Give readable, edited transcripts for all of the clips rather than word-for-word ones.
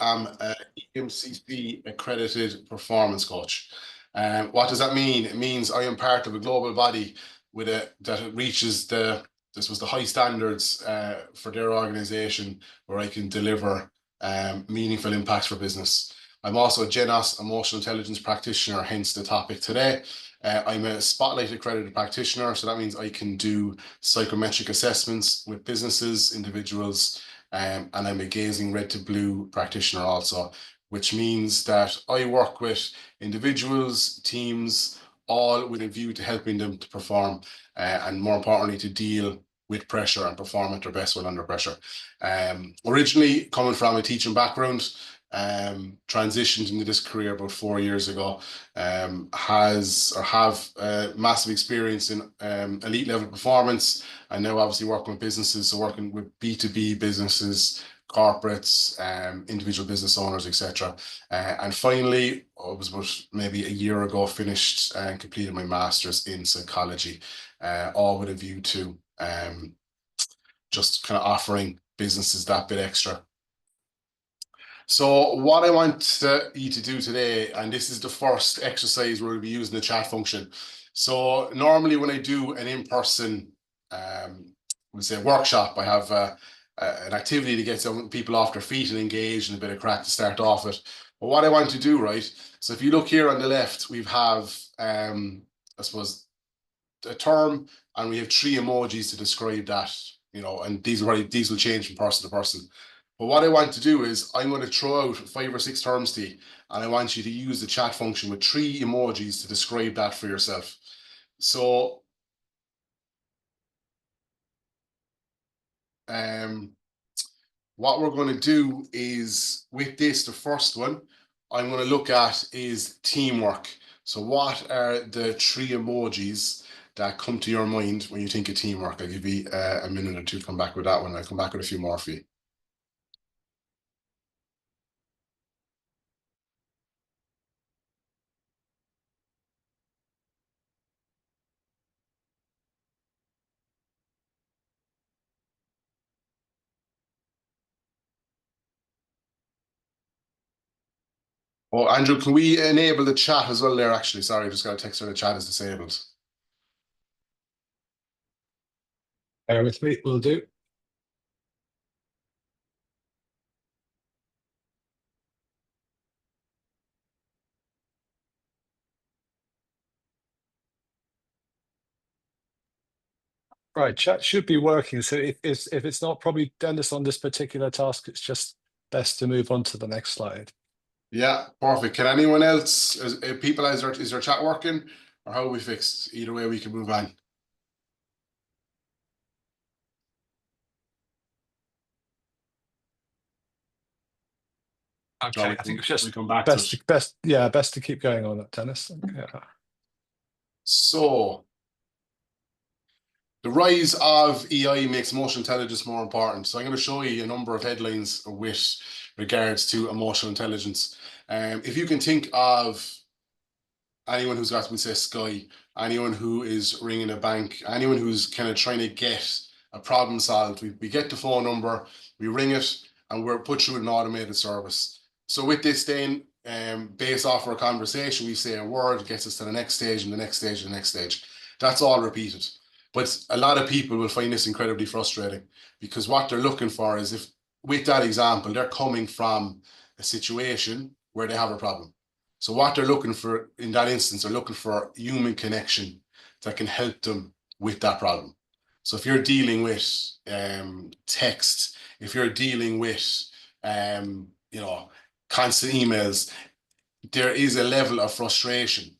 am a EMCC accredited performance coach. What does that mean? It means I am part of a global body that reaches the high standards for their organization, where I can deliver meaningful impacts for business. I'm also a GENOS emotional intelligence practitioner, hence the topic today. I'm a Spotlight accredited practitioner, so that means I can do psychometric assessments with businesses, individuals, and I'm a Gazing Red to Blue practitioner also, which means that I work with individuals, teams, all with a view to helping them to perform, and more importantly, to deal with pressure and perform at their best when under pressure. Originally coming from a teaching background, transitioned into this career about 4 years ago, have massive experience in elite level performance, and now obviously working with businesses, so working with B2B businesses, corporates, individual business owners, etc. And finally, it was about maybe a year ago, finished and completed my master's in psychology, all with a view to just kind of offering businesses that bit extra. So what I want you to do today, and this is the first exercise where we'll be using the chat function. So normally when I do an in-person, we'll say workshop, I have an activity to get some people off their feet and engaged and a bit of crack to start off with. But what I want to do, right? So if you look here on the left, we have, I suppose, a term, and we have 3 emojis to describe that, and these will change from person to person. But what I want to do is I'm going to throw out 5 or 6 terms to you, and I want you to use the chat function with 3 emojis to describe that for yourself. So what we're going to do is, with this, the first one I'm going to look at is teamwork. So what are the 3 emojis that come to your mind when you think of teamwork? I'll give you a minute or two to come back with that one. I'll come back with a few more for you. Oh, Andrew, can we enable the chat as well there, actually? Sorry, I just got a text where the chat is disabled. Bear with me, will do. Right, chat should be working. So if it's not, probably Dennis on this particular task, it's just best to move on to the next slide. Yeah, perfect. Can anyone else, is their chat working, or how are we fixed? Either way, we can move on. Okay, I think it's just we come back best to keep going on that, Dennis. Yeah. So the rise of EI makes emotional intelligence more important. So I'm going to show you a number of headlines with regards to emotional intelligence. If you can think of anyone who's got, we say, Sky, anyone who is ringing a bank, anyone who's kind of trying to get a problem solved, we get the phone number, we ring it, and we're put through an automated service. So with this then, based off our conversation, we say a word, gets us to the next stage, and the next stage, and the next stage. That's all repeated. But a lot of people will find this incredibly frustrating, because what they're looking for is, if with that example, they're coming from a situation where they have a problem. So what they're looking for in that instance, they're looking for human connection that can help them with that problem. So if you're dealing with text, if you're dealing with constant emails, there is a level of frustration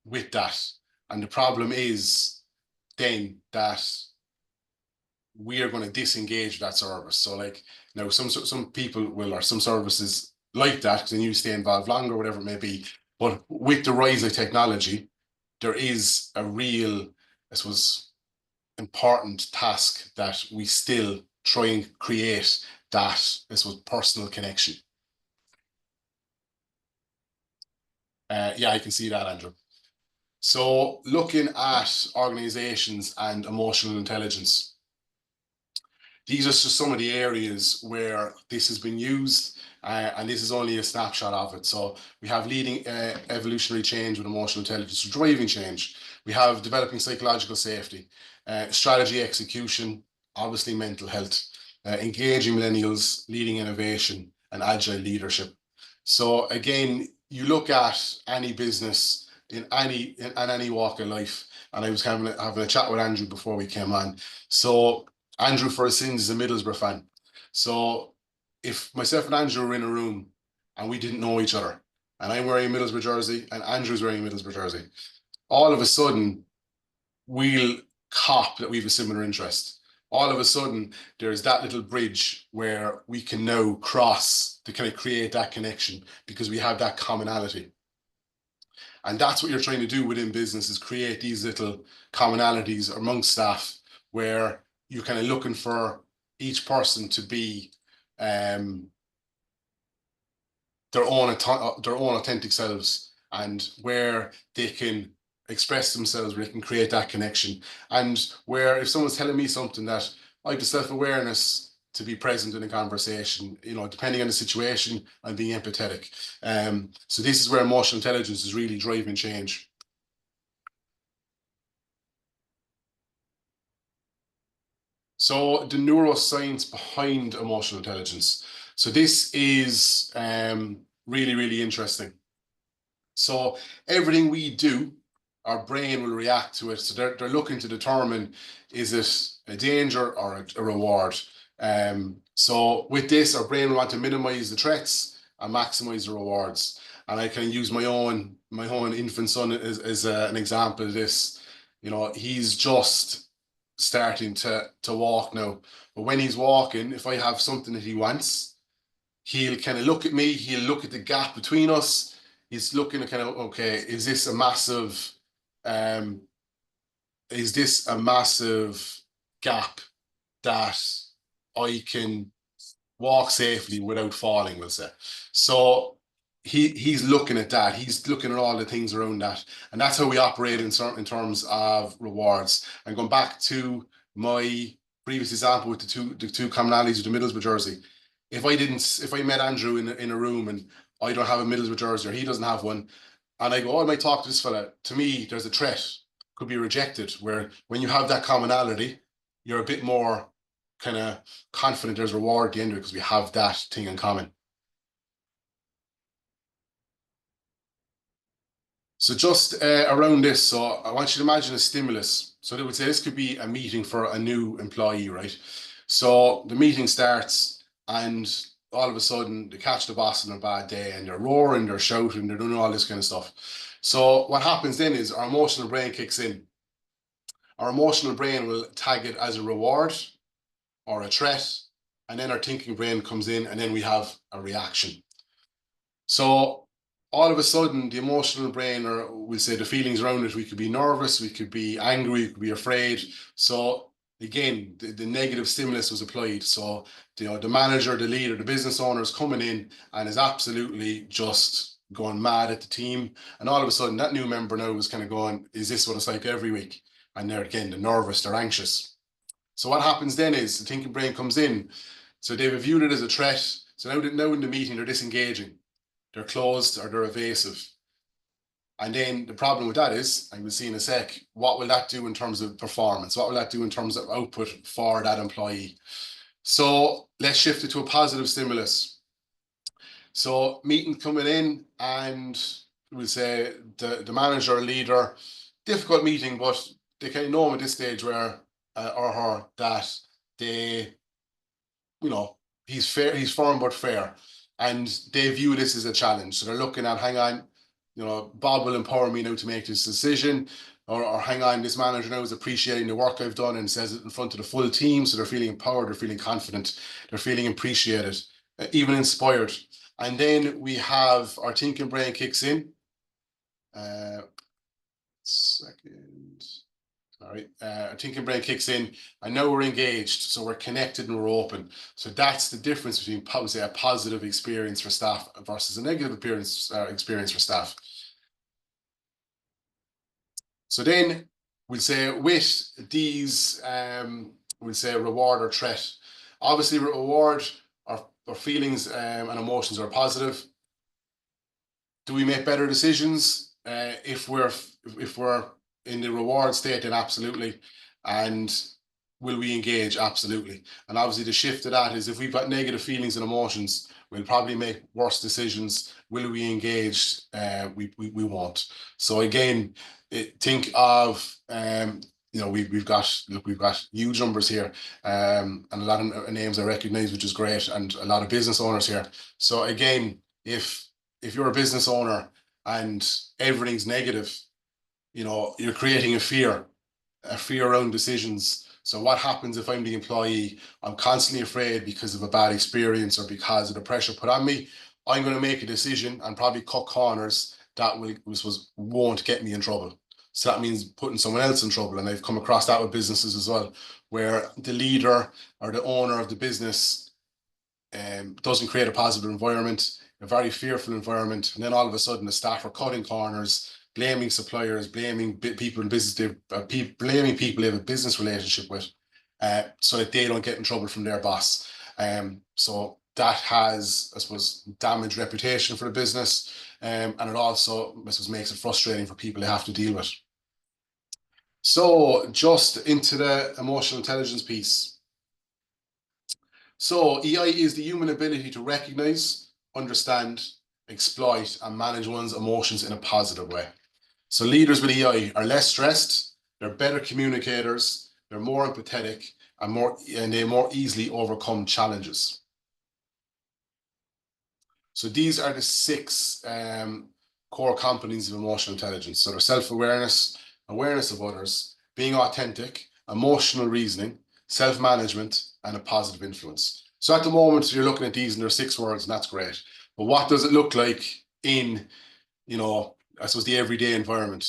with that. And the problem is then that we are going to disengage that service. So like now some people will, or some services like that, because then you stay involved longer, whatever it may be. But with the rise of technology, there is a real, I suppose, important task that we still try and create, that, I suppose, personal connection. Yeah, I can see that, Andrew. So looking at organizations and emotional intelligence, these are just some of the areas where this has been used, and this is only a snapshot of it. So we have leading evolutionary change with emotional intelligence, driving change. We have developing psychological safety, strategy execution, obviously mental health, engaging millennials, leading innovation, and agile leadership. So again, you look at any business in any walk of life, and I was having a chat with Andrew before we came on. So Andrew, for his sins, is a Middlesbrough fan. So if myself and Andrew were in a room and we didn't know each other, and I'm wearing a Middlesbrough jersey and Andrew's wearing a Middlesbrough jersey, all of a sudden we'll cop that we have a similar interest. All of a sudden, there's that little bridge where we can now cross to kind of create that connection because we have that commonality. And that's what you're trying to do within business, is create these little commonalities amongst staff where you're kind of looking for each person to be their own authentic selves, and where they can express themselves, where they can create that connection. And where if someone's telling me something, that I have the self-awareness to be present in a conversation, you know, depending on the situation, and being empathetic. So this is where emotional intelligence is really driving change. So the neuroscience behind emotional intelligence. So this is really, really interesting. So everything we do, our brain will react to it. So they're looking to determine, is it a danger or a reward? So with this, our brain will want to minimize the threats and maximize the rewards. And I can use my own infant son as an example of this. You know, he's just starting to walk now. But when he's walking, if I have something that he wants, he'll kind of look at me, he'll look at the gap between us. He's looking at kind of, okay, is this a massive gap that I can walk safely without falling, we'll say. So he's looking at that. He's looking at all the things around that. And that's how we operate in terms of rewards. And going back to my previous example with the two commonalities with the Middlesbrough jersey. If I met Andrew in a room and I don't have a Middlesbrough jersey or he doesn't have one, and I go, oh, I might talk to this fella. To me, there's a threat, could be rejected. Where when you have that commonality, you're a bit more kind of confident there's reward at the end of it because we have that thing in common. So just around this, so I want you to imagine a stimulus. So they would say this could be a meeting for a new employee, right? So the meeting starts and all of a sudden they catch the boss on a bad day and they're roaring, they're shouting, they're doing all this kind of stuff. So what happens then is our emotional brain kicks in. Our emotional brain will tag it as a reward or a threat, and then our thinking brain comes in and then we have a reaction. So all of a sudden, the emotional brain, or we'll say the feelings around it, we could be nervous, we could be angry, we could be afraid. So again, the negative stimulus was applied. So the manager, the leader, the business owner is coming in and is absolutely just going mad at the team. And all of a sudden, that new member now is kind of going, is this what it's like every week? And they're nervous, they're anxious. So what happens then is the thinking brain comes in. So they've viewed it as a threat. So now in the meeting, they're disengaging. They're closed or they're evasive. And then the problem with that is, and we'll see in a sec, what will that do in terms of performance? What will that do in terms of output for that employee? So let's shift it to a positive stimulus. So meeting coming in, and we'll say the manager or leader, difficult meeting, but they kind of know at this stage where or her that they, he's fair, he's firm but fair. And they view this as a challenge. So they're looking at, hang on, Bob will empower me now to make this decision. Or hang on, this manager now is appreciating the work I've done and says it in front of the full team. So they're feeling empowered, they're feeling confident, they're feeling appreciated, even inspired. And then we have our thinking brain kicks in. Second. All right, our thinking brain kicks in, and now we're engaged, so we're connected and we're open. So that's the difference between, say, a positive experience for staff versus a negative experience for staff. So then we'll say with these, we'll say reward or threat. Obviously, reward, our feelings and emotions are positive. Do we make better decisions if we're in the reward state? Then absolutely. And will we engage? Absolutely. And obviously, the shift to that is if we've got negative feelings and emotions, we'll probably make worse decisions. Will we engage? We won't. So again, think of we've got huge numbers here, and a lot of names I recognize, which is great, and a lot of business owners here. So again, if you're a business owner and everything's negative, you're creating a fear around decisions. So what happens if I'm the employee? I'm constantly afraid because of a bad experience or because of the pressure put on me. I'm going to make a decision and probably cut corners that won't get me in trouble. So that means putting someone else in trouble. And I've come across that with businesses as well, where the leader or the owner of the business doesn't create a positive environment, a very fearful environment. And then all of a sudden the staff are cutting corners, blaming suppliers, blaming people in business, blaming people they have a business relationship with, so that they don't get in trouble from their boss. So that has, I suppose, damaged reputation for the business, and it also, I suppose, makes it frustrating for people they have to deal with. So just into the emotional intelligence piece. So EI is the human ability to recognize, understand, exploit, and manage one's emotions in a positive way. So leaders with EI are less stressed, they're better communicators, they're more empathetic, and they more easily overcome challenges. So these are the 6 core competencies of emotional intelligence. So they're self-awareness, awareness of others, being authentic, emotional reasoning, self-management, and a positive influence. So at the moment, you're looking at these and there are 6 words, and that's great. But what does it look like in, I suppose, the everyday environment?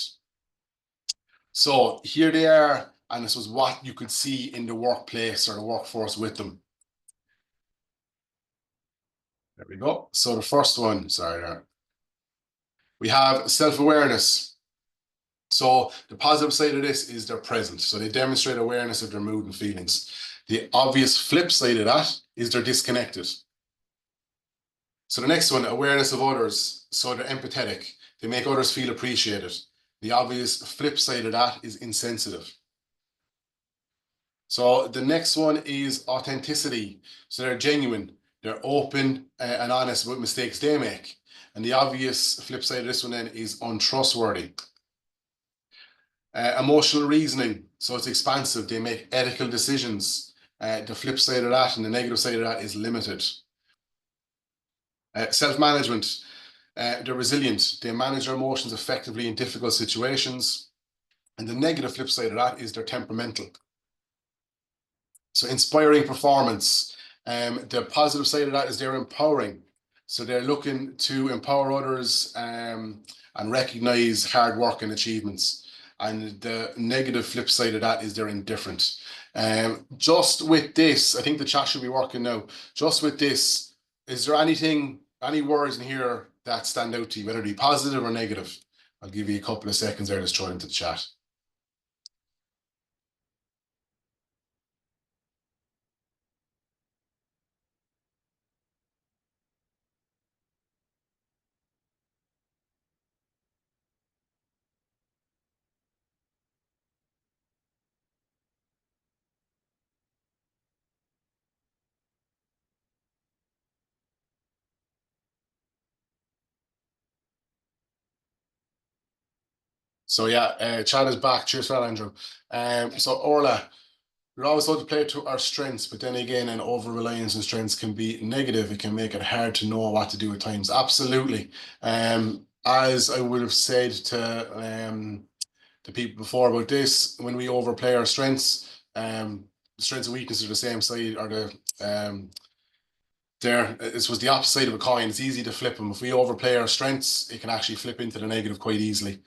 So here they are, and this was what you could see in the workplace or the workforce with them. There we go. So the first one, we have self-awareness. So the positive side of this is they're present. So they demonstrate awareness of their mood and feelings. The obvious flip side of that is they're disconnected. So the next one, awareness of others. So they're empathetic. They make others feel appreciated. The obvious flip side of that is insensitive. So the next one is authenticity. So they're genuine, they're open and honest about mistakes they make. And the obvious flip side of this one then is untrustworthy. Emotional reasoning. So it's expansive. They make ethical decisions. The flip side of that and the negative side of that is limited. Self-management. They're resilient. They manage their emotions effectively in difficult situations. And the negative flip side of that is they're temperamental. So inspiring performance. The positive side of that is they're empowering. So they're looking to empower others and recognize hard work and achievements. And the negative flip side of that is they're indifferent. Just with this, I think the chat should be working now. Just with this, is there any words in here that stand out to you, whether it be positive or negative? I'll give you a couple of seconds there to throw it into the chat. So yeah, chat is back. Cheers for that, Andrew. So Orla, we're always allowed to play to our strengths, but then again, an over-reliance on strengths can be negative. It can make it hard to know what to do at times. Absolutely. As I would have said to people before about this, when we overplay our strengths, the strengths and weaknesses are the same side, or this was the opposite of a coin. It's easy to flip them. If we overplay our strengths, it can actually flip into the negative quite easily.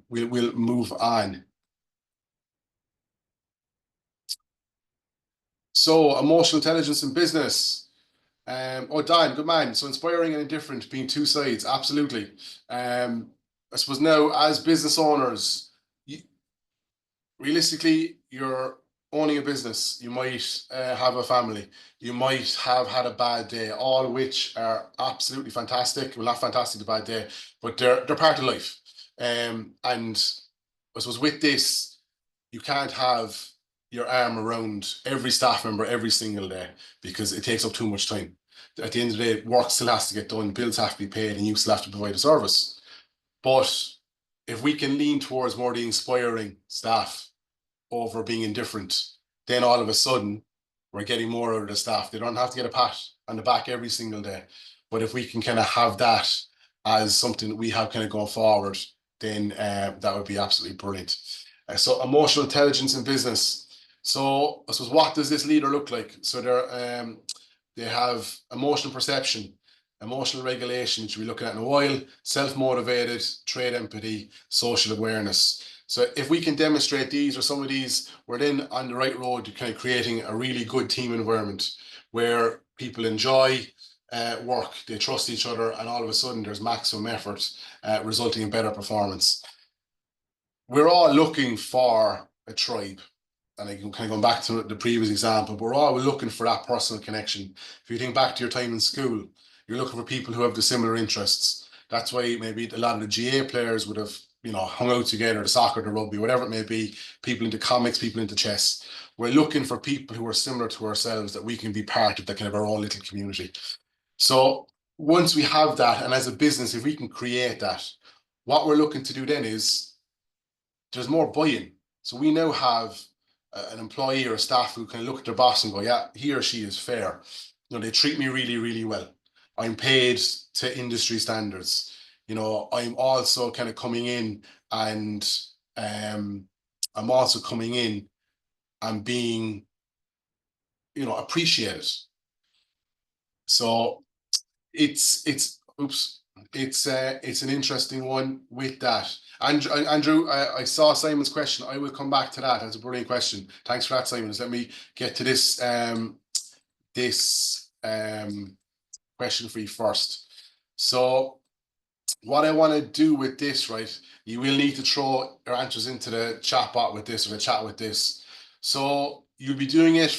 We'll move on. So emotional intelligence in business. Oh, Dan, good man. So inspiring and indifferent being 2 sides. Absolutely. I suppose now as business owners, realistically, you're owning a business, you might have a family, you might have had a bad day, all of which are absolutely fantastic. Well, not fantastic, a bad day, but they're part of life. And I suppose with this, you can't have your arm around every staff member every single day because it takes up too much time. At the end of the day, work still has to get done, bills have to be paid, and you still have to provide a service. But if we can lean towards more the inspiring staff over being indifferent, then all of a sudden we're getting more out of the staff. They don't have to get a pat on the back every single day. But if we can kind of have that as something that we have kind of going forward, then that would be absolutely brilliant. So emotional intelligence in business. So I suppose, what does this leader look like? So they have emotional perception, emotional regulation, which we'll be looking at in a while, self-motivated, trait empathy, social awareness. So if we can demonstrate these or some of these, we're then on the right road to kind of creating a really good team environment where people enjoy work, they trust each other, and all of a sudden there's maximum effort resulting in better performance. We're all looking for a tribe. And I can kind of go back to the previous example, but we're all looking for that personal connection. If you think back to your time in school, you're looking for people who have the similar interests. That's why maybe a lot of the GA players would have, hung out together, the soccer, the rugby, whatever it may be, people into comics, people into chess. We're looking for people who are similar to ourselves that we can be part of that kind of our own little community. So once we have that, and as a business, if we can create that, what we're looking to do then is there's more buy-in. So we now have an employee or a staff who can look at their boss and go, yeah, he or she is fair. They treat me really, really well. I'm paid to industry standards. I'm also kind of coming in and I'm also coming in and being, appreciated. So it's an interesting one with that. Andrew, I saw Simon's question. I will come back to that. That's a brilliant question. Thanks for that, Simon. Let me get to this question for you first. So what I want to do with this, right? You will need to throw your answers into the chat bot with this or the chat with this. So you'll be doing it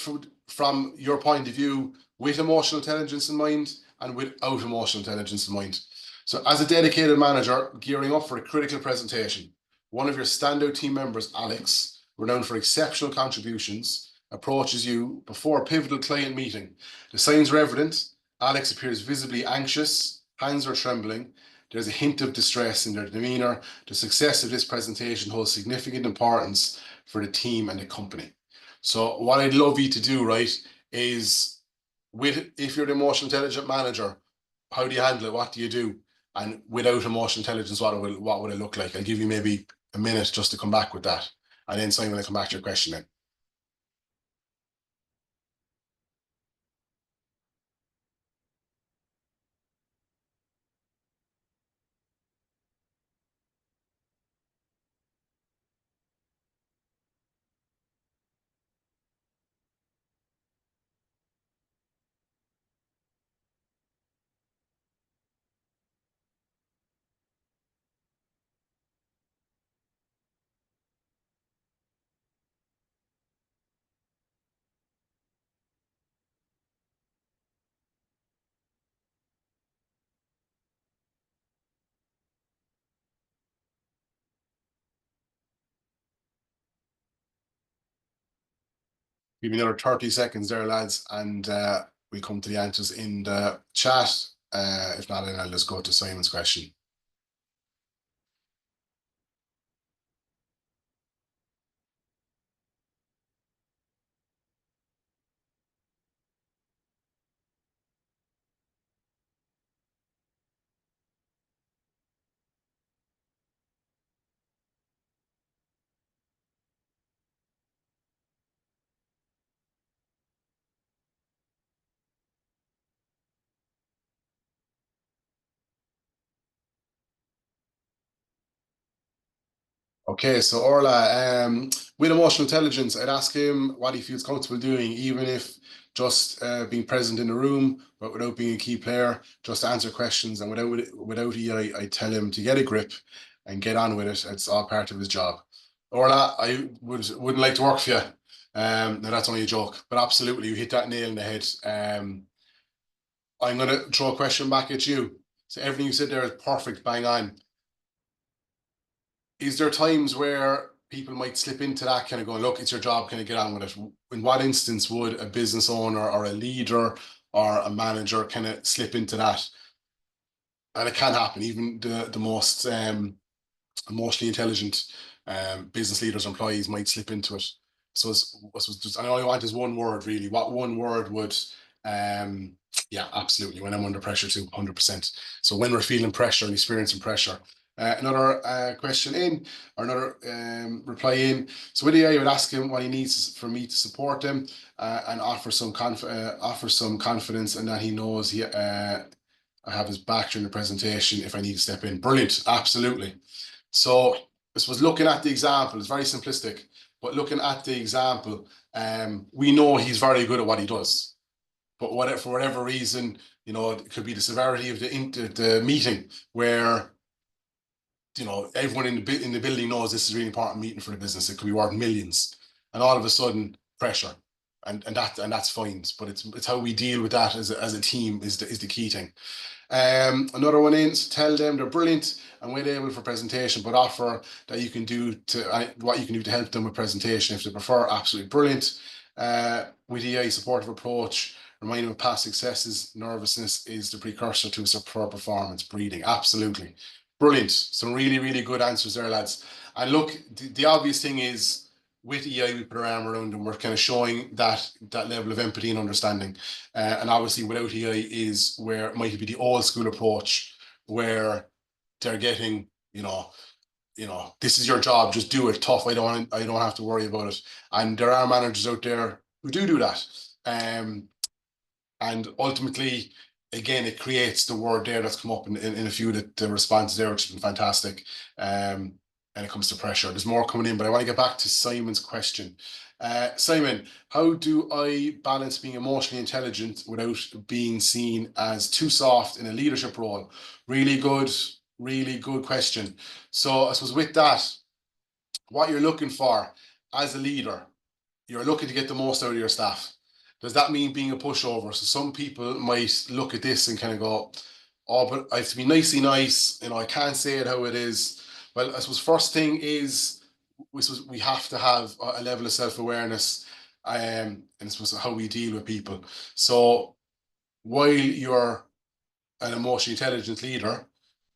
from your point of view with emotional intelligence in mind and without emotional intelligence in mind. So as a dedicated manager gearing up for a critical presentation, one of your standout team members, Alex, renowned for exceptional contributions, approaches you before a pivotal client meeting. The signs are evident. Alex appears visibly anxious, hands are trembling. There's a hint of distress in their demeanor. The success of this presentation holds significant importance for the team and the company. So what I'd love you to do, right, is if you're the emotional intelligent manager, how do you handle it? What do you do? And without emotional intelligence, what would it look like? I'll give you maybe a minute just to come back with that. And then Simon will come back to your question then. Give me another 30 seconds there, lads, and we'll come to the answers in the chat. If not, then I'll just go to Simon's question. Okay, so Orla, with emotional intelligence, I'd ask him what he feels comfortable doing, even if just being present in the room, but without being a key player, just answer questions. And without EI, I tell him to get a grip and get on with it. It's all part of his job. Orla, I wouldn't like to work for you. Now that's only a joke, but absolutely, you hit that nail in the head. I'm going to throw a question back at you. So everything you said there is perfect, bang on. Is there times where people might slip into that kind of going, look, it's your job, kind of get on with it? In what instance would a business owner or a leader or a manager kind of slip into that? And it can happen. Even the most emotionally intelligent business leaders, employees might slip into it. So I all I want is one word, really. What one word would yeah, absolutely. When I'm under pressure too, 100%. So when we're feeling pressure and experiencing pressure. Another question in, or another reply in. So with AI, I would ask him what he needs for me to support him and offer some confidence, and that he knows I have his back during the presentation if I need to step in. Brilliant, absolutely. So this was looking at the example. It's very simplistic, but looking at the example, we know he's very good at what he does. But for whatever reason, you know, it could be the severity of the meeting where, you know, everyone in the building knows this is a really important meeting for the business. It could be worth millions, and all of a sudden pressure, and that's fine. But it's how we deal with that as a team is the key thing. Another one in, so tell them they're brilliant and well able for presentation, but offer that you can do to what you can do to help them with presentation if they prefer. Absolutely brilliant. With EI supportive approach, remind them of past successes. Nervousness is the precursor to a performance. Breathing, absolutely brilliant. Some really good answers there, lads. And look, the obvious thing is, with EI, we put our arm around them. We're kind of showing that level of empathy and understanding. And obviously, without EI is where it might be the old school approach, where they're getting, you know, this is your job, just do it. Tough. I don't have to worry about it. And there are managers out there who do that. And ultimately, again, it creates the word there that's come up in a few of the responses there, which has been fantastic. And it comes to pressure. There's more coming in, but I want to get back to Simon's question. Simon, how do I balance being emotionally intelligent without being seen as too soft in a leadership role? Really good question. So I suppose with that, what you're looking for as a leader, you're looking to get the most out of your staff. Does that mean being a pushover? So some people might look at this and kind of go, oh, but I have to be nicey nice, you know, I can't say it how it is. Well, I suppose first thing is we have to have a level of self-awareness, and I suppose how we deal with people. So while you're an emotionally intelligent leader,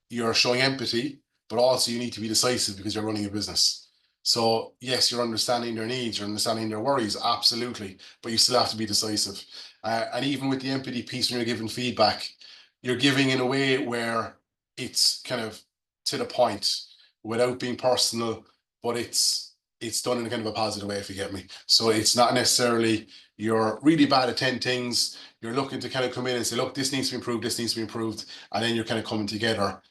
you're showing empathy, but also you need to be decisive because you're running a business. So yes, you're understanding their needs, you're understanding their worries, absolutely, but you still have to be decisive. And even with the empathy piece, when you're giving feedback, you're giving in a way where it's kind of to the point without being personal, but it's done in a kind of a positive way, if you get me. So it's not necessarily you're really bad at 10 things. You're looking to kind of come in and say, look, this needs to be improved, this needs to be improved. And then you're kind of coming together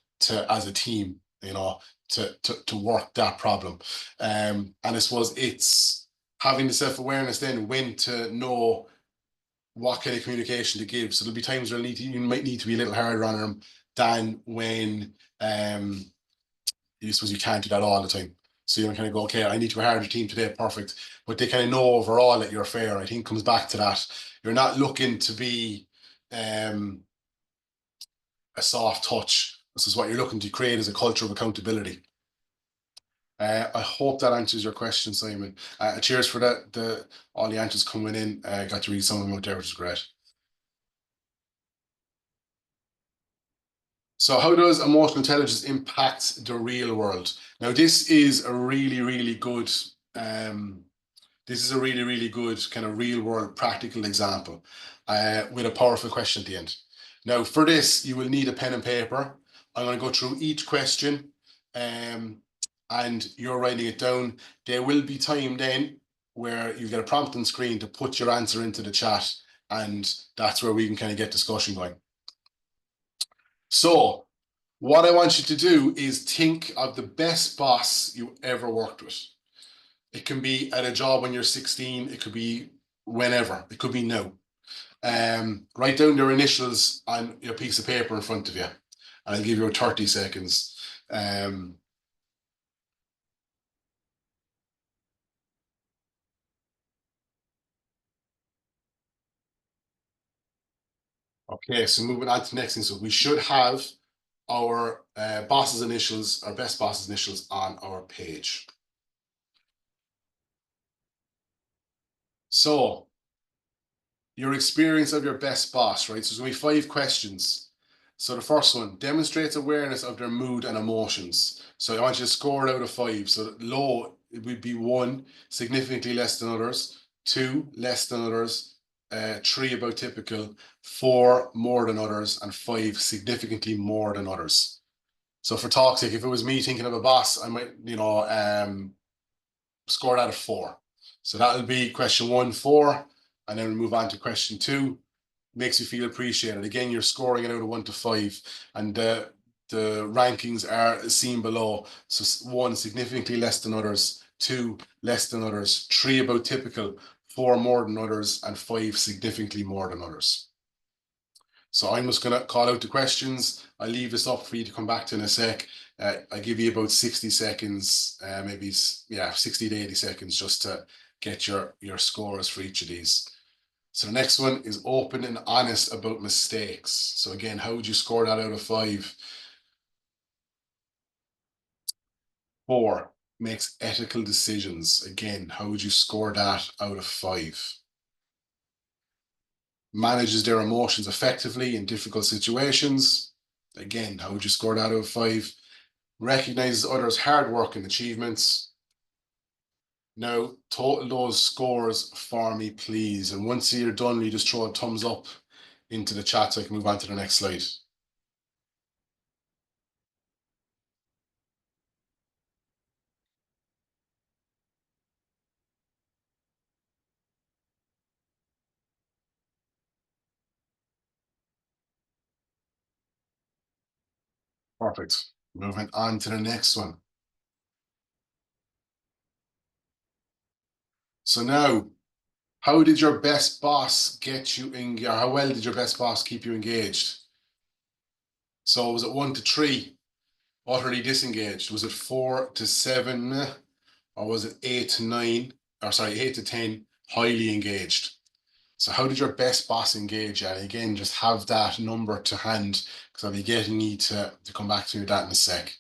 as a team, you know, to work that problem. And I suppose it's having the self-awareness then when to know what kind of communication to give. So there'll be times where you might need to be a little harder on them than when you suppose you can't do that all the time. So you kind of go, okay, I need to be harder team today, perfect. But they kind of know overall that you're fair. I think it comes back to that. You're not looking to be a soft touch. This is what you're looking to create as a culture of accountability. I hope that answers your question, Simon. Cheers for that. All the answers coming in. Got to read some of them out there, which is great. So how does emotional intelligence impact the real world? Now, this is a really good kind of real world practical example with a powerful question at the end. Now, for this, you will need a pen and paper. I'm going to go through each question and you're writing it down. There will be time then where you get a prompt on screen to put your answer into the chat, and that's where we can kind of get discussion going. So what I want you to do is think of the best boss you ever worked with. It can be at a job when you're 16. It could be whenever. It could be now. Write down their initials on your piece of paper in front of you. And I'll give you 30 seconds. Okay, so moving on to the next thing. So we should have our boss's initials, our best boss's initials on our page. So your experience of your best boss, right? So there's going to be 5 questions. So the first one, demonstrates awareness of their mood and emotions. So I want you to score it out of 5. So low, it would be 1, significantly less than others, 2, less than others, 3, about typical, 4, more than others, and 5, significantly more than others. So for talk's sake, if it was me thinking of a boss, I might, score it out of 4. So that'll be question 1, 4, and then we move on to question 2. Makes you feel appreciated. Again, you're scoring it out of 1 to 5, and the rankings are seen below. So 1, significantly less than others, 2, less than others, 3, about typical, 4, more than others, and 5, significantly more than others. So I'm just going to call out the questions. I leave this up for you to come back to in a sec. I give you about 60 seconds, maybe, 60 to 80 seconds just to get your scores for each of these. So the next one is open and honest about mistakes. So again, how would you score that out of 5? 4, makes ethical decisions. Again, how would you score that out of 5? Manages their emotions effectively in difficult situations. Again, how would you score that out of 5? Recognizes others' hard work and achievements. Now, total those scores for me, please. And once you're done, you just throw a thumbs up into the chat so I can move on to the next slide. Perfect. Moving on to the next one. So now, how did your best boss get you in, or how well did your best boss keep you engaged? So was it 1 to 3, utterly disengaged? Was it 4 to 7, or was it 8 to 9, or sorry, 8 to 10, highly engaged? So how did your best boss engage? And again, just have that number to hand because I'll be getting you to come back to that in a sec.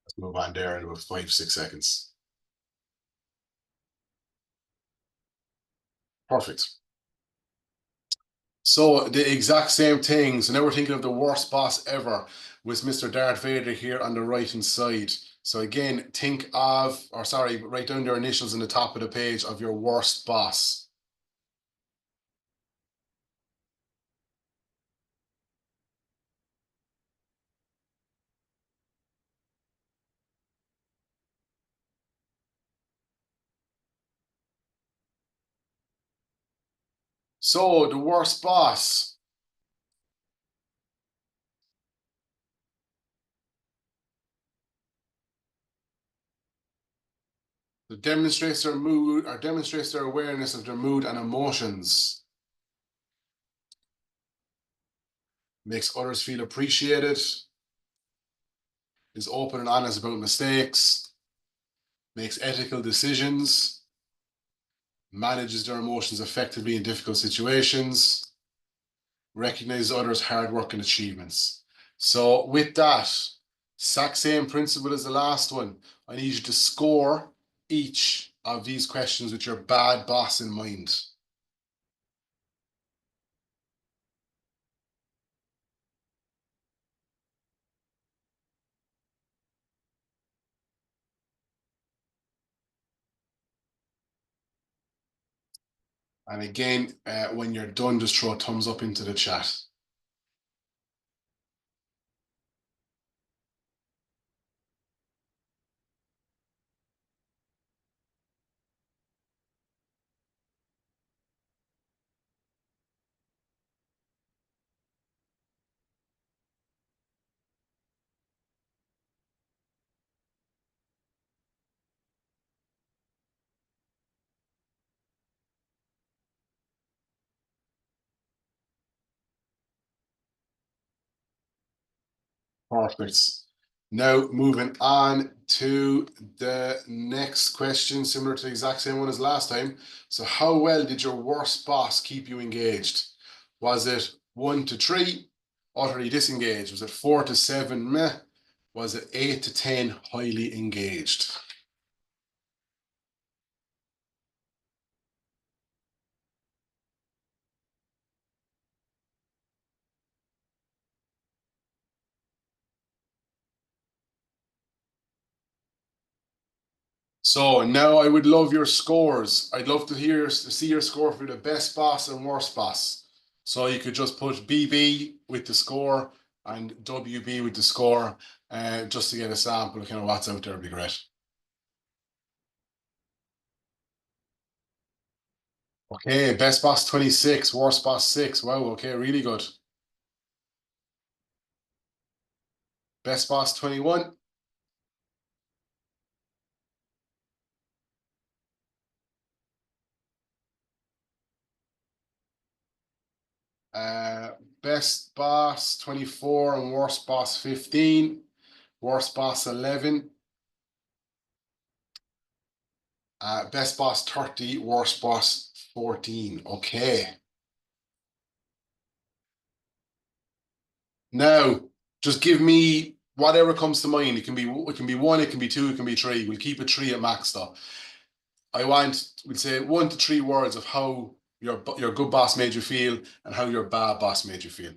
Let's move on there in about 5, 6 seconds. Perfect. So the exact same thing. So now we're thinking of the worst boss ever with Mr. Darth Vader here on the right hand side. So again, think of, or sorry, write down their initials in the top of the page of your worst boss. So the worst boss. That demonstrates their mood or demonstrates their awareness of their mood and emotions. Makes others feel appreciated. Is open and honest about mistakes. Makes ethical decisions. Manages their emotions effectively in difficult situations. Recognizes others' hard work and achievements. So with that, exact same principle as the last one. I need you to score each of these questions with your bad boss in mind. And again, when you're done, just throw a thumbs up into the chat. Perfect. Now, moving on to the next question, similar to the exact same one as last time. So, how well did your worst boss keep you engaged? Was it 1 to 3, utterly disengaged? Was it 4 to 7, meh? Was it 8 to 10, highly engaged? So now I would love your scores. I'd love to see your score for the best boss and worst boss. So you could just put BB with the score and WB with the score, just to get a sample of kind of what's out there would be great. Okay, best boss 26, worst boss 6. Wow, okay, really good. Best boss 21. Uh, best boss 24 and worst boss 15. Worst boss 11. Best boss 30, worst boss 14. Okay. Now, just give me whatever comes to mind. It can be 1, it can be 2, it can be 3. We'll keep it 3 at max though. We'll say 1 to 3 words of how your good boss made you feel and how your bad boss made you feel.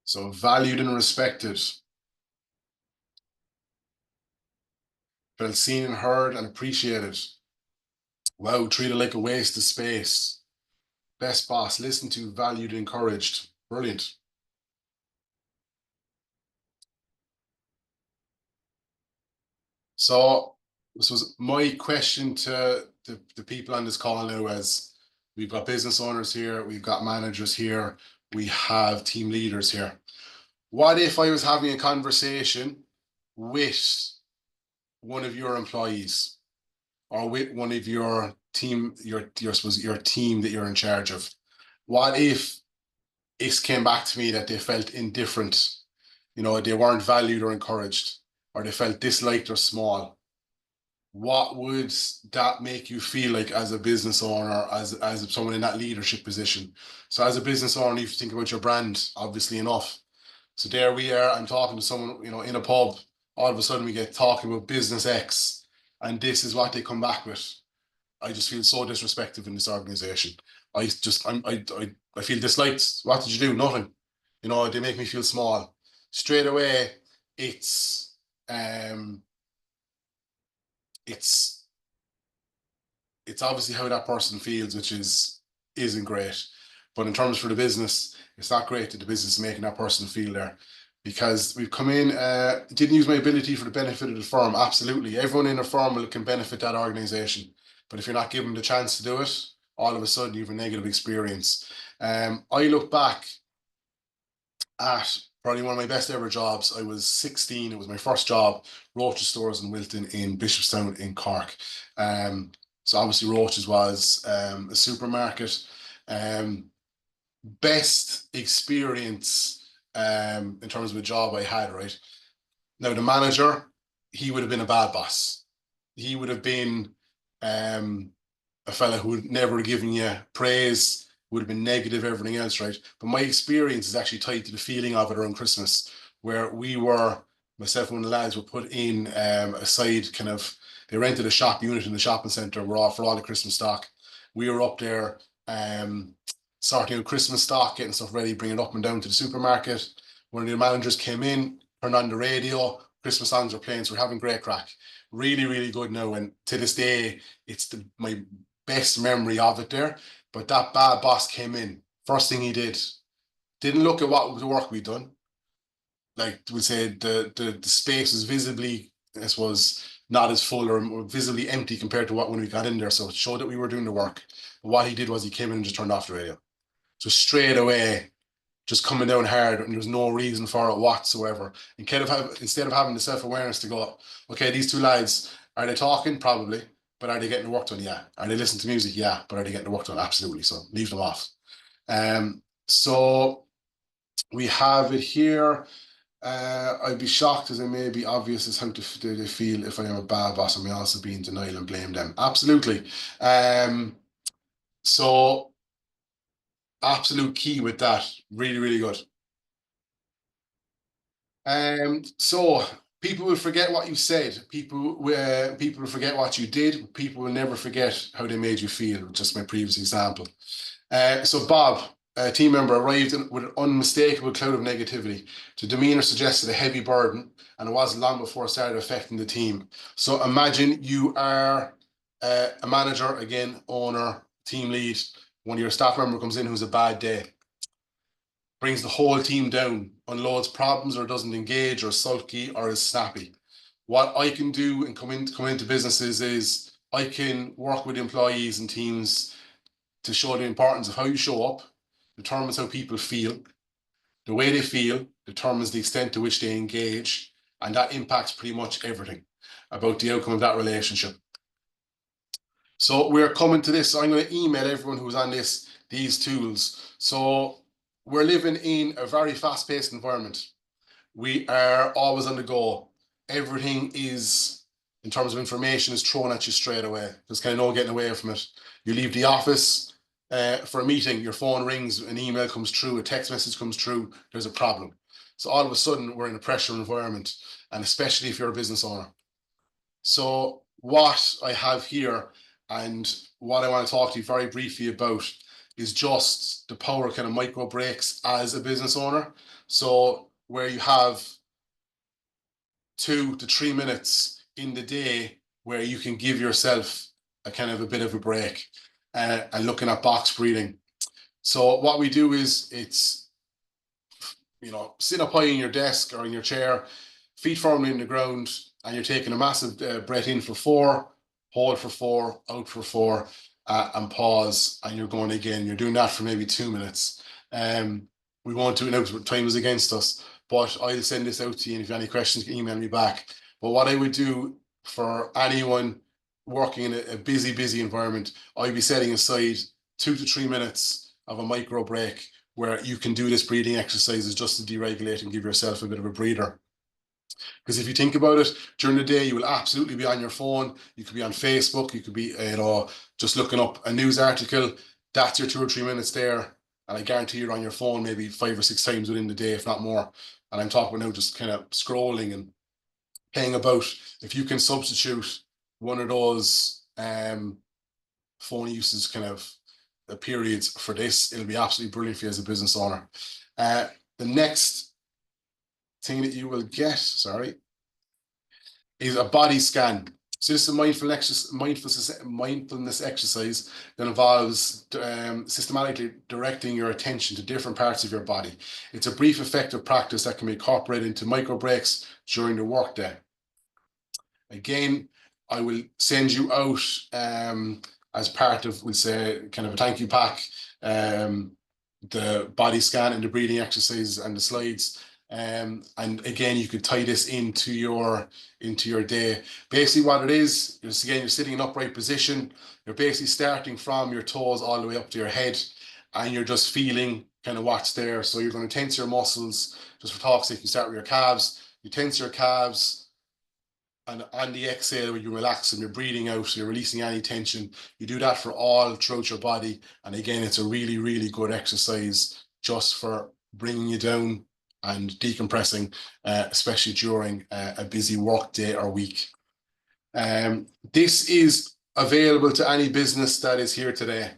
So valued and respected. Felt seen and heard and appreciated. Wow, treated like a waste of space. Best boss, listened to, valued, encouraged. Brilliant. So this was my question to the people on this call now, as we've got business owners here, we've got managers here, we have team leaders here. What if I was having a conversation with one of your employees or with one of your team, your team that you're in charge of? What if it came back to me that they felt indifferent, they weren't valued or encouraged, or they felt disliked or small? What would that make you feel like as a business owner, as someone in that leadership position? So as a business owner, you think about your brand, obviously enough. So there we are, I'm talking to someone, in a pub, all of a sudden we get talking about business X, and this is what they come back with. I just feel so disrespected in this organization. I feel disliked. What did you do? Nothing. They make me feel small. Straight away, it's um it's it's obviously how that person feels, which isn't great. But in terms for the business, it's not great that the business is making that person feel there, because we've come in, didn't use my ability for the benefit of the firm. Absolutely, everyone in a firm can benefit that organization, but if you're not given the chance to do it, all of a sudden you have a negative experience. I look back at probably one of my best ever jobs. I was 16. It was my first job, Roaches Stores in Wilton in Bishopstown in Cork. So obviously Roaches was a supermarket. Best experience in terms of a job I had, right? Now the manager, he would have been a bad boss. He would have been a fella who would never given you praise, would have been negative, everything else, right? But my experience is actually tied to the feeling of it around Christmas, where myself and one of the lads were put in a side kind of, they rented a shop unit in the shopping centre, for all the Christmas stock. We were up there sorting out Christmas stock, getting stuff ready, bringing it up and down to the supermarket. One of the managers came in, turned on the radio, Christmas songs were playing, so we're having great crack. Really, really good now. And to this day, it's my best memory of it there. But that bad boss came in. First thing he didn't look at what the work we'd done. Like we said, the space was visibly this was not as full or visibly empty compared to what when we got in there. So it showed that we were doing the work. But what he did was he came in and just turned off the radio. So straight away, just coming down hard, and there's no reason for it whatsoever. Instead of having the self-awareness to go, okay, these two lads, are they talking? Probably. But are they getting the work done? Yeah. Are they listening to music? Yeah. But are they getting the work done? Absolutely. So leave them off. So we have it here. I'd be shocked, as it may be obvious, as how do they feel if I am a bad boss. I may also be in denial and blame them. Absolutely. So absolute key with that. Really, really good. So people will forget what you said. People will forget what you did. People will never forget how they made you feel. Just my previous example. So Bob, a team member, arrived with an unmistakable cloud of negativity. The demeanor suggested a heavy burden, and it wasn't long before it started affecting the team. So imagine you are a manager, again, owner, team lead. One of your staff member comes in who's a bad day, brings the whole team down, unloads problems, or doesn't engage, or sulky, or is snappy. What I can do and come into businesses is I can work with employees and teams to show the importance of how you show up, determines how people feel. The way they feel determines the extent to which they engage, and that impacts pretty much everything about the outcome of that relationship. So we're coming to this. So I'm going to email everyone who's on these tools. So we're living in a very fast-paced environment. We are always on the go. Everything is, in terms of information, is thrown at you straight away. There's kind of no getting away from it. You leave the office for a meeting, your phone rings, an email comes through, a text message comes through, there's a problem. So all of a sudden, we're in a pressure environment, and especially if you're a business owner. So what I have here, and what I want to talk to you very briefly about, is just the power of kind of micro breaks as a business owner. So where you have 2 to 3 minutes in the day where you can give yourself a kind of a bit of a break, and looking at box breathing. So what we do is it's, sit up high in your desk or in your chair, feet firmly in the ground, and you're taking a massive breath in for 4, hold for 4, out for 4, and pause, and you're going again. You're doing that for maybe 2 minutes. We won't do it now because time is against us, but I'll send this out to you, and if you have any questions, you can email me back. But what I would do for anyone working in a busy environment, I'd be setting aside 2 to 3 minutes of a micro break where you can do this breathing exercises just to deregulate and give yourself a bit of a breather. Because if you think about it, during the day, you will absolutely be on your phone. You could be on Facebook. You could be, just looking up a news article. That's your 2 or 3 minutes there. And I guarantee you're on your phone maybe 5 or 6 times within the day, if not more. And I'm talking now just kind of scrolling and playing about. If you can substitute one of those phone usage kind of periods for this, it'll be absolutely brilliant for you as a business owner. The next thing that you will get, is a body scan. So this is a mindfulness exercise that involves systematically directing your attention to different parts of your body. It's a brief, effective practice that can be incorporated into micro breaks during the workday. Again, I will send you out as part of, we'll say, kind of a thank you pack, the body scan and the breathing exercises and the slides. And again, you could tie this into your day. Basically what it is again, you're sitting in an upright position. You're basically starting from your toes all the way up to your head, and you're just feeling kind of what's there. So you're going to tense your muscles. Just for talk's sake, you start with your calves. You tense your calves, and on the exhale, when you relax and you're breathing out, so you're releasing any tension. You do that for all throughout your body. And again, it's a really, really good exercise just for bringing you down and decompressing, especially during a busy work day or week. This is available to any business that is here today.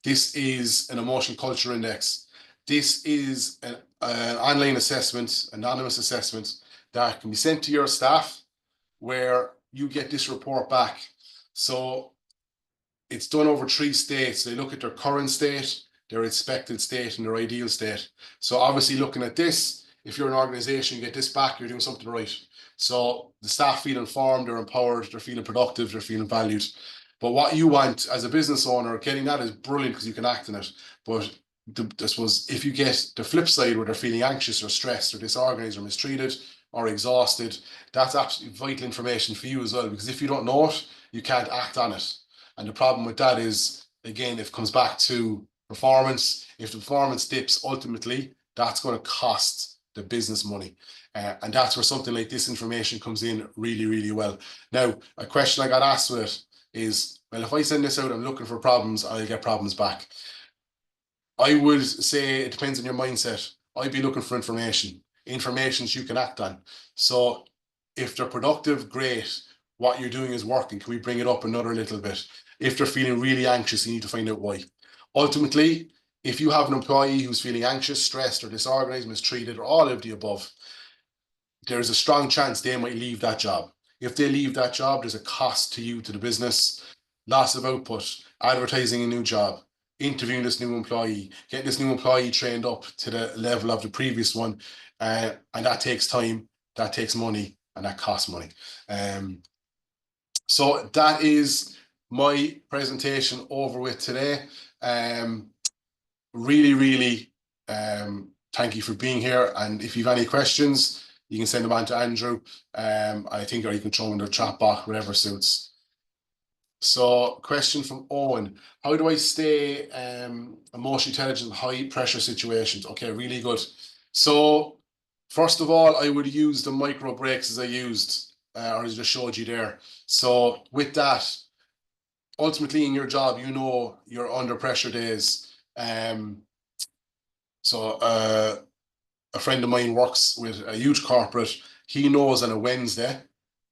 This is an emotional culture index. This is an online assessment, anonymous assessment that can be sent to your staff, where you get this report back. So it's done over 3 states. They look at their current state, their expected state, and their ideal state. So obviously looking at this, if you're an organization, you get this back, you're doing something right. So the staff feel informed, they're empowered, they're feeling productive, they're feeling valued. But what you want as a business owner, getting that is brilliant because you can act on it. But I suppose if you get the flip side where they're feeling anxious or stressed or disorganized or mistreated or exhausted, that's absolutely vital information for you as well. Because if you don't know it, you can't act on it. And the problem with that is, again, if it comes back to performance, if the performance dips, ultimately, that's going to cost the business money. And that's where something like this information comes in really, really well. Now, a question I got asked with it is, well, if I send this out, I'm looking for problems, I'll get problems back. I would say it depends on your mindset. I'd be looking for information you can act on. So if they're productive, great. What you're doing is working. Can we bring it up another little bit? If they're feeling really anxious, you need to find out why. Ultimately, if you have an employee who's feeling anxious, stressed, or disorganized, mistreated, or all of the above, there's a strong chance they might leave that job. If they leave that job, there's a cost to you, to the business, loss of output, advertising a new job, interviewing this new employee, getting this new employee trained up to the level of the previous one. And that takes time, that takes money, and that costs money. So that is my presentation over with today. Really, thank you for being here. And if you have any questions, you can send them on to Andrew. I think, or you can throw them in the chat box, whatever suits. So, question from Owen: how do I stay emotionally intelligent in high pressure situations? Okay, really good. So, first of all, I would use the micro breaks as I used, or as I just showed you there. So, with that, ultimately in your job, you know you're under pressure days. So a friend of mine works with a huge corporate. He knows on a Wednesday,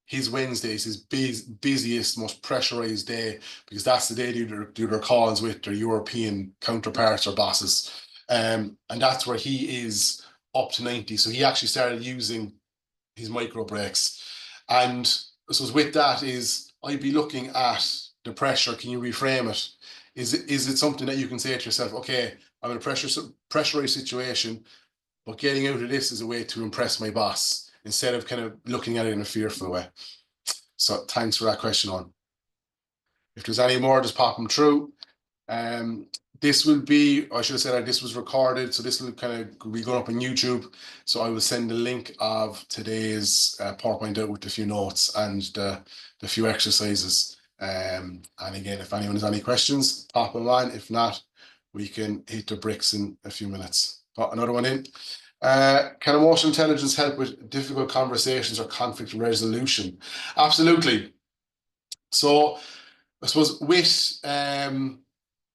his Wednesday is his busiest, most pressurized day, because that's the day they do their calls with their European counterparts or bosses. And that's where he is up to 90. So he actually started using his micro breaks. And so with that is, I'd be looking at the pressure. Can you reframe it? Is it something that you can say to yourself, okay, I'm in a pressurized situation, but getting out of this is a way to impress my boss, instead of kind of looking at it in a fearful way. So thanks for that question on. If there's any more, just pop them through. This will be, I should have said that this was recorded, so this will kind of be going up on YouTube. So I will send the link of today's PowerPoint out with a few notes and the few exercises. And again, if anyone has any questions, pop them on. If not, we can hit the bricks in a few minutes. Put another one in. Can emotional intelligence help with difficult conversations or conflict resolution? Absolutely. So I suppose with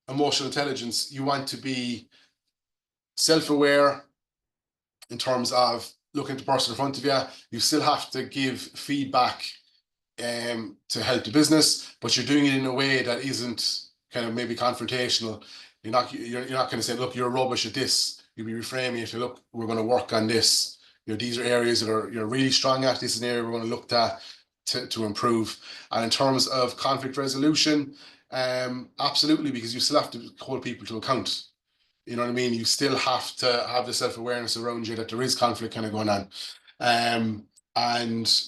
emotional intelligence, you want to be self-aware in terms of looking at the person in front of you. You still have to give feedback to help the business, but you're doing it in a way that isn't kind of maybe confrontational. You're not going to say, look, you're rubbish at this. You'll be reframing it to, look, we're going to work on this. You know, these are areas that you're really strong at. This is an area we're going to look at to improve. And in terms of conflict resolution, absolutely, because you still have to hold people to account. You know what I mean? You still have to have the self-awareness around you that there is conflict kind of going on. And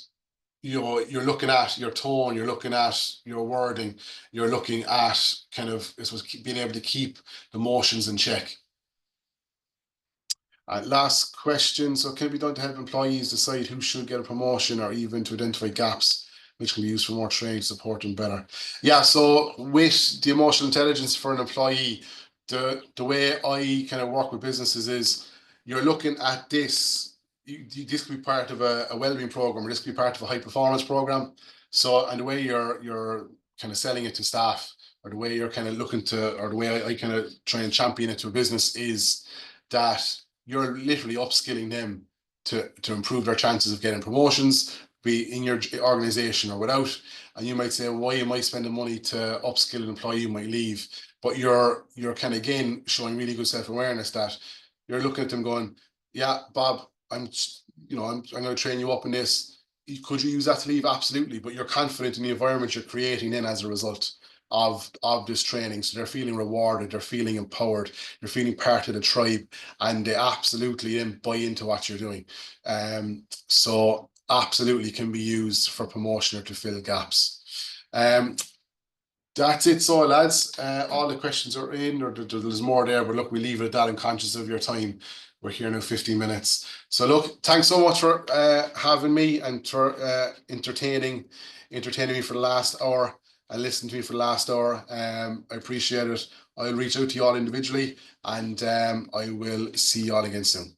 you know, you're looking at your tone, you're looking at your wording, you're looking at kind of, I suppose, being able to keep the emotions in check. Last question. So can it be done to help employees decide who should get a promotion, or even to identify gaps which can be used for more training, support them better? Yeah, so with the emotional intelligence for an employee, the way I kind of work with businesses is, you're looking at this. This could be part of a wellbeing program, or this could be part of a high performance program. So, and the way you're kind of selling it to staff, or the way you're kind of looking to, or the way I kind of try and champion it to a business, is that you're literally upskilling them to improve their chances of getting promotions, be in your organization or without. And you might say, why am I spending money to upskill an employee who might leave? But you're kind of, again, showing really good self-awareness, that you're looking at them going, yeah, Bob, I'm going to train you up in this. Could you use that to leave? Absolutely. But you're confident in the environment you're creating then as a result of this training. So they're feeling rewarded, they're feeling empowered, they're feeling part of the tribe, and they absolutely buy into what you're doing. So absolutely can be used for promotion or to fill gaps. That's it. So lads, all the questions are in, or there's more there, but look, we leave it at that. I'm conscious of your time. We're here now 15 minutes. So look, thanks so much for having me and for entertaining me for the last hour and listening to me for the last hour. I appreciate it. I'll reach out to you all individually, and I will see you all again soon.